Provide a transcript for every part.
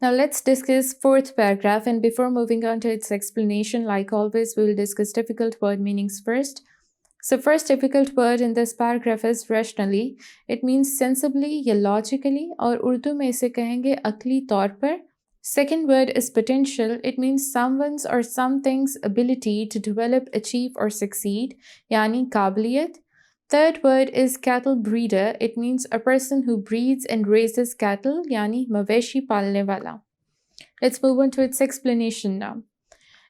Now let's discuss fourth paragraph, and before moving on to its explanation, like always, we will discuss difficult word meanings first. So first difficult word in this paragraph is rationally. It means sensibly या logically, और उर्दू में इसे कहेंगे अक्ली तौर पर. Second word is potential. It means someone's or something's ability to develop, achieve or succeed, यानी काबिलियत. Third word is cattle breeder. It means a person who breeds and raises cattle, यानी मवेशी पालने वाला. Let's move on to its explanation now.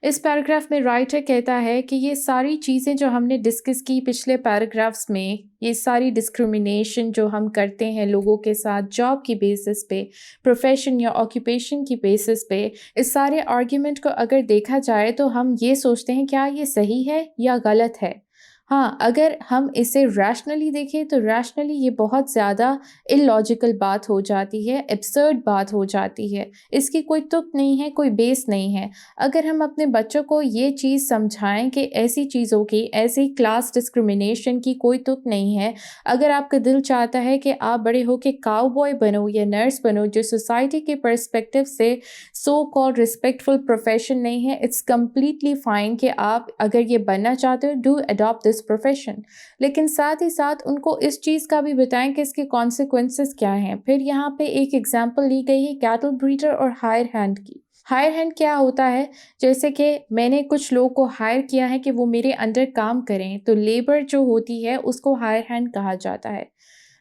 इस paragraph में writer कहता है कि ये सारी चीज़ें जो हमने डिस्कस की पिछले पैराग्राफ्स में, ये सारी डिस्क्रिमिनेशन जो हम करते हैं लोगों के साथ जॉब की बेसिस पे, प्रोफेशन या ऑक्यूपेशन की बेसिस पे, इस सारे आर्ग्यूमेंट को अगर देखा जाए तो हम ये सोचते हैं क्या ये सही है या गलत है. हाँ, अगर हम इसे रैशनली देखें तो रैशनली ये बहुत ज़्यादा इलॉजिकल बात हो जाती है, एब्सर्ड बात हो जाती है. इसकी कोई तुक नहीं है, कोई बेस नहीं है. अगर हम अपने बच्चों को ये चीज़ समझाएं कि ऐसी चीज़ों की, ऐसी क्लास डिस्क्रिमिनेशन की कोई तुक नहीं है. अगर आपका दिल चाहता है कि आप बड़े हो के काउबॉय बनो या नर्स बनो जो सोसाइटी के पर्सपेक्टिव से सो कॉल्ड रिस्पेक्टफुल प्रोफेशन नहीं है, इट्स कम्प्लीटली फाइन कि आप अगर ये बनना चाहते हो, डू अडॉप्ट दिस प्रोफेशन. लेकिन साथ ही साथ उनको इस चीज़ का भी बताएं कि इसके कॉन्सिक्वेंसेस क्या हैं. फिर यहाँ पे एक एग्जांपल ली गई है कैटल ब्रीडर और हायर हैंड की. हायर हैंड क्या होता है, जैसे कि मैंने कुछ लोगों को हायर किया है कि वो मेरे अंडर काम करें, तो लेबर जो होती है उसको हायर हैंड कहा जाता है.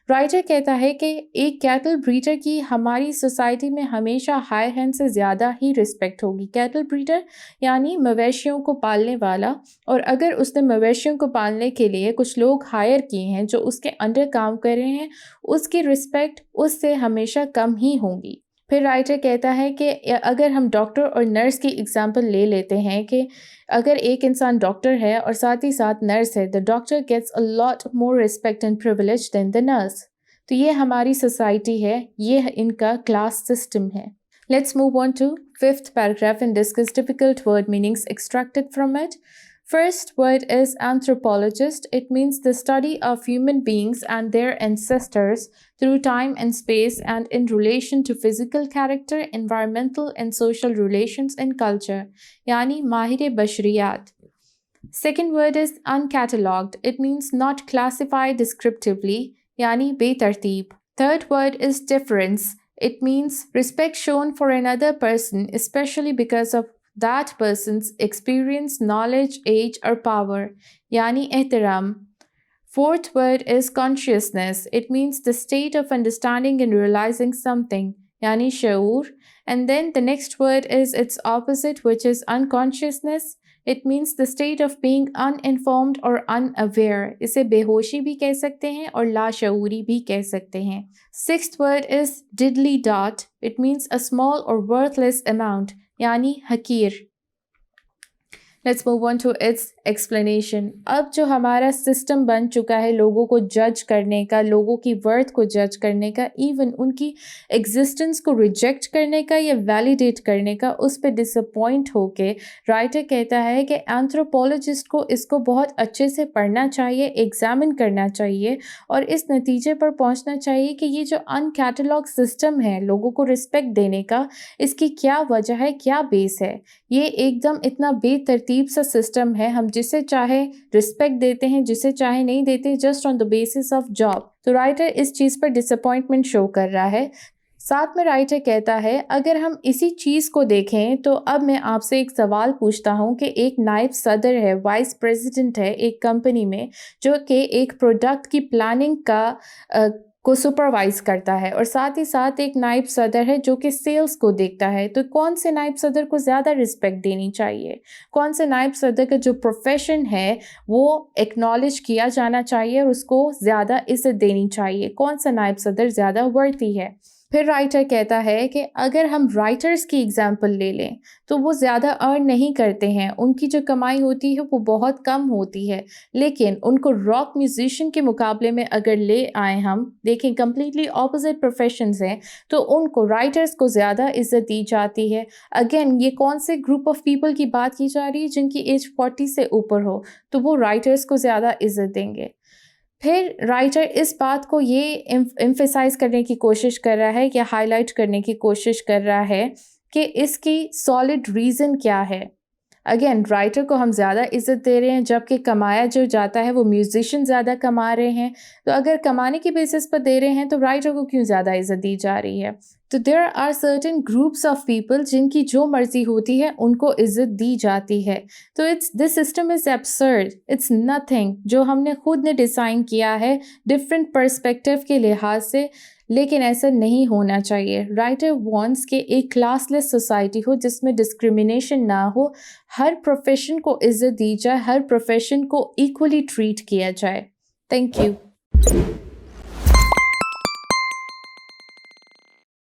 राइटर कहता है कि एक कैटल ब्रीडर की हमारी सोसाइटी में हमेशा हायर हैंड से ज़्यादा ही रिस्पेक्ट होगी. कैटल ब्रीडर यानी मवेशियों को पालने वाला, और अगर उसने मवेशियों को पालने के लिए कुछ लोग हायर किए हैं जो उसके अंडर काम कर रहे हैं, उसकी रिस्पेक्ट उससे हमेशा कम ही होगी. फिर राइटर कहता है कि अगर हम डॉक्टर और नर्स की एग्जांपल ले लेते हैं कि अगर एक इंसान डॉक्टर है और साथ ही साथ नर्स है, the doctor gets a lot more respect and privilege than the nurse. तो ये हमारी सोसाइटी है, ये इनका क्लास सिस्टम है. Let's move on to fifth paragraph and discuss difficult word meanings extracted from it. First word is anthropologist. It means the study of human beings and their ancestors through time and space and in relation to physical character, environmental and social relations and culture. Yani mahir bashriyat. Second word is uncatalogued. It means not classified descriptively. Yani betartib. Third word is difference. It means respect shown for another person, especially because of that person's experience, knowledge, age, or power. Yani ehtiram. Fourth word is consciousness. It means the state of understanding and realizing something. Yani shaur. And then the next word is its opposite, which is unconsciousness. It means the state of being uninformed or unaware. इसे बेहोशी भी कह सकते हैं और लाशऊरी भी कह सकते हैं. Sixth word is diddly dot. It means a small or worthless amount. यानी हकीर. Let's move on to its explanation. अब जो हमारा सिस्टम बन चुका है लोगों को जज करने का, लोगों की वर्थ को जज करने का, इवन उनकी एग्जिस्टेंस को रिजेक्ट करने का या वैलिडेट करने का, उस पर डिसअपॉइंट होके राइटर कहता है कि एंथ्रोपोलॉजिस्ट को इसको बहुत अच्छे से पढ़ना चाहिए, एग्जामिन करना चाहिए और इस नतीजे पर पहुंचना चाहिए कि ये जो अनकैटलॉग सिस्टम है लोगों को रिस्पेक्ट देने का, इसकी क्या वजह है, क्या बेस है. ये एकदम इतना बेतरतीब सा सिस्टम है, हम जिसे चाहे रिस्पेक्ट देते हैं, जिसे चाहे नहीं देते, just on the basis of job. तो राइटर इस चीज़ पर डिसअपॉइंटमेंट शो कर रहा है. साथ में राइटर कहता है अगर हम इसी चीज़ को देखें तो अब मैं आपसे एक सवाल पूछता हूं कि एक नायब सदर है, वाइस प्रेसिडेंट है एक कंपनी में, जो कि एक प्रोडक्ट की प्लानिंग को सुपरवाइज करता है, और साथ ही साथ एक नायब सदर है जो कि सेल्स को देखता है. तो कौन से नायब सदर को ज़्यादा रिस्पेक्ट देनी चाहिए, कौन से नायब सदर का जो प्रोफेशन है वो एक्नॉलेज किया जाना चाहिए और उसको ज़्यादा इज्जत देनी चाहिए, कौन सा नायब सदर ज़्यादा वर्ती है. फिर राइटर कहता है कि अगर हम राइटर्स की एग्जांपल ले लें तो वो ज़्यादा अर्न नहीं करते हैं, उनकी जो कमाई होती है वो बहुत कम होती है, लेकिन उनको रॉक म्यूजिशियन के मुकाबले में अगर ले आए, हम देखें कंप्लीटली ऑपोजिट प्रोफेशंस हैं, तो उनको राइटर्स को ज़्यादा इज्जत दी जाती है. अगेन ये कौन से ग्रुप ऑफ पीपल की बात की जा रही है, जिनकी एज 40 से ऊपर हो, तो वो राइटर्स को ज़्यादा इज्जत देंगे. پھر رائٹر اس بات کو یہ ایمفیسائز کرنے کی کوشش کر رہا ہے یا ہائی لائٹ کرنے کی کوشش کر رہا ہے کہ اس کی سالڈ ریزن کیا ہے. اگین رائٹر کو ہم زیادہ عزت دے رہے ہیں جبکہ کمایا جو جاتا ہے وہ میوزیشین زیادہ کما رہے ہیں. تو اگر کمانے کی بیسس پر دے رہے ہیں تو رائٹر کو کیوں زیادہ عزت دی جا رہی ہے؟ تو there are certain groups of people جن کی جو مرضی ہوتی ہے ان کو عزت دی جاتی ہے. تو this system is absurd, it's nothing جو ہم نے خود نے ڈیزائن کیا ہے ڈفرینٹ پرسپیکٹو کے لحاظ سے، لیکن ایسا نہیں ہونا چاہیے. رائٹر وانٹس کہ ایک کلاس لیس سوسائٹی ہو جس میں ڈسکریمنیشن نہ ہو، ہر پروفیشن کو عزت دی جائے، ہر پروفیشن کو ایکولی ٹریٹ کیا جائے. Thank you.